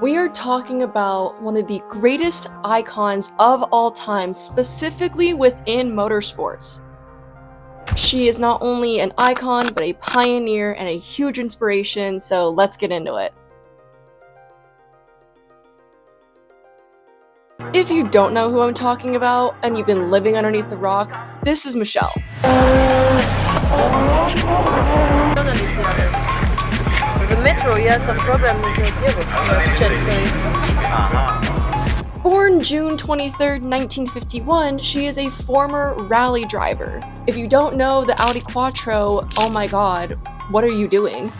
We are talking about one of the greatest icons of all time, specifically within motorsports. She is not only an icon, but a pioneer and a huge inspiration, so let's get into it. If you don't know who I'm talking about, and you've been living underneath the rock, this is Michèle. The metro, yeah, some problem with the gearbox. Born June 23rd, 1951, she is a former rally driver. If you don't know the Audi Quattro, oh my god, what are you doing?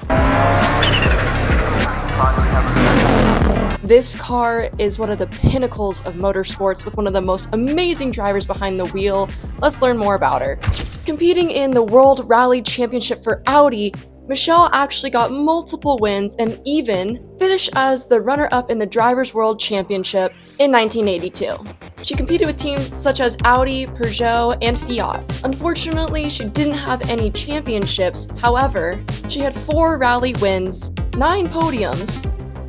This car is one of the pinnacles of motorsports with one of the most amazing drivers behind the wheel. Let's learn more about her. Competing in the World Rally Championship for Audi, Michèle actually got multiple wins and even finished as the runner-up in the Drivers' World Championship in 1982. She competed with teams such as Audi, Peugeot, and Fiat. Unfortunately, she didn't have any championships. However, she had 4 rally wins, 9 podiums,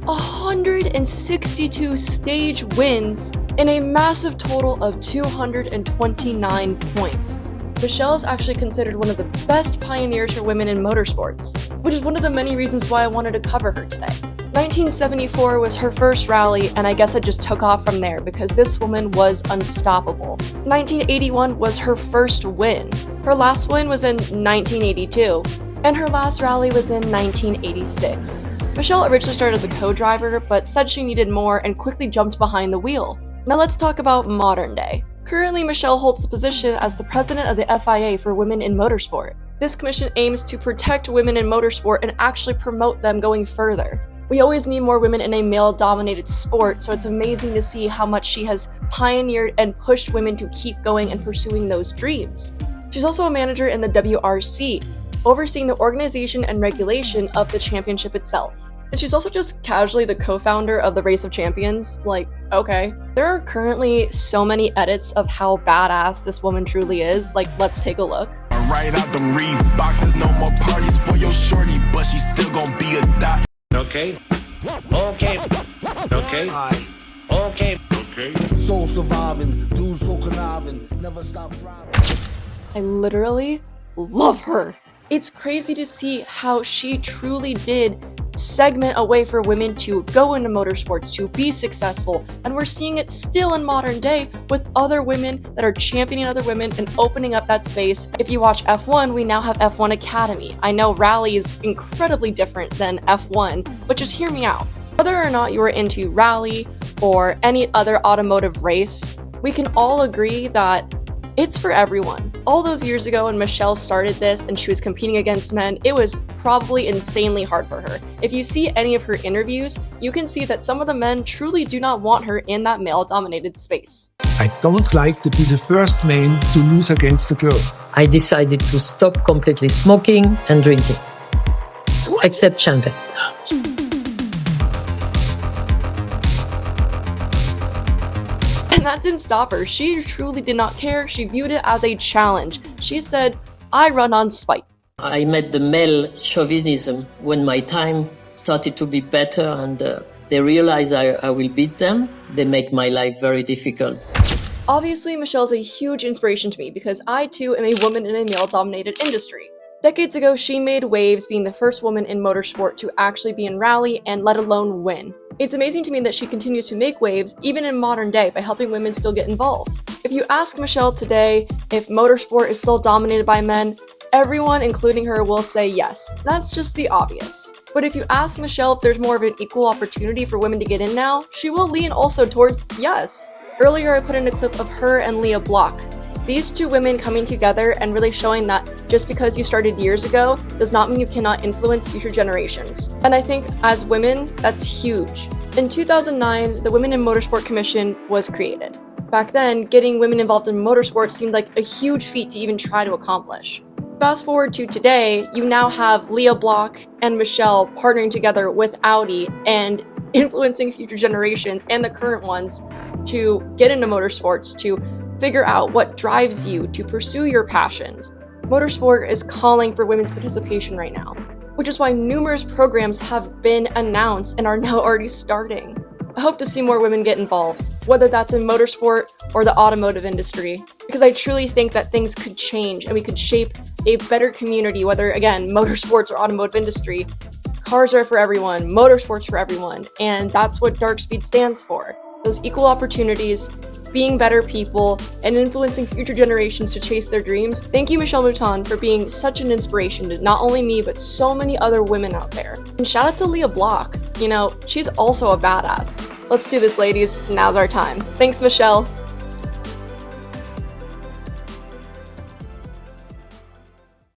162 stage wins, and a massive total of 229 points. Michèle is actually considered one of the best pioneers for women in motorsports, which is one of the many reasons why I wanted to cover her today. 1974 was her first rally, and I guess it just took off from there because this woman was unstoppable. 1981 was her first win. Her last win was in 1982, and her last rally was in 1986. Michèle originally started as a co-driver, but said she needed more and quickly jumped behind the wheel. Now let's talk about modern day. Currently, Michèle holds the position as the president of the FIA for Women in Motorsport. This commission aims to protect women in motorsport and actually promote them going further. We always need more women in a male-dominated sport, so it's amazing to see how much she has pioneered and pushed women to keep going and pursuing those dreams. She's also a manager in the WRC, overseeing the organization and regulation of the championship itself. And she's also just casually the co-founder of the Race of Champions. Like, okay. There are currently so many edits of how badass this woman truly is. Like, let's take a look. Right out them boxes, no more parties for your shorty, but she's still gonna be a dot. Okay. Okay. Okay. Okay. Okay. So surviving, dudes so conniving, never stop driving. I literally love her. It's crazy to see how she truly did segment a way for women to go into motorsports, to be successful, and we're seeing it still in modern day with other women that are championing other women and opening up that space. If you watch F1, we now have F1 Academy. I know rally is incredibly different than F1, but just hear me out. Whether or not you are into rally or any other automotive race, we can all agree that it's for everyone. All those years ago when Michèle started this and she was competing against men, it was probably insanely hard for her. If you see any of her interviews, you can see that some of the men truly do not want her in that male-dominated space. I don't like to be the first man to lose against a girl. I decided to stop completely smoking and drinking, except champagne. And that didn't stop her. She truly did not care. She viewed it as a challenge. She said, I run on spite. I met the male chauvinism when my time started to be better and they realize I will beat them. They make my life very difficult. Obviously, Michèle is a huge inspiration to me because I too am a woman in a male-dominated industry. Decades ago, she made waves being the first woman in motorsport to actually be in rally and let alone win. It's amazing to me that she continues to make waves even in modern day by helping women still get involved. If you ask Michèle today if motorsport is still dominated by men, everyone, including her, will say yes. That's just the obvious. But if you ask Michèle if there's more of an equal opportunity for women to get in now, she will lean also towards yes. Earlier, I put in a clip of her and Leah Block. These two women coming together and really showing that just because you started years ago does not mean you cannot influence future generations. And I think as women, that's huge. In 2009, the Women in Motorsport Commission was created. Back then, getting women involved in motorsport seemed like a huge feat to even try to accomplish. Fast forward to today, you now have Leah Block and Michèle partnering together with Audi and influencing future generations and the current ones to get into motorsports, to figure out what drives you to pursue your passions. Motorsport is calling for women's participation right now, which is why numerous programs have been announced and are now already starting. I hope to see more women get involved, whether that's in motorsport or the automotive industry, because I truly think that things could change and we could shape a better community, whether, again, motorsports or automotive industry. Cars are for everyone, motorsports for everyone, and that's what Dark Speed stands for. Those equal opportunities, being better people, and influencing future generations to chase their dreams. Thank you, Michèle Mouton, for being such an inspiration to not only me, but so many other women out there. And shout out to Leah Block. You know, she's also a badass. Let's do this, ladies. Now's our time. Thanks, Michèle.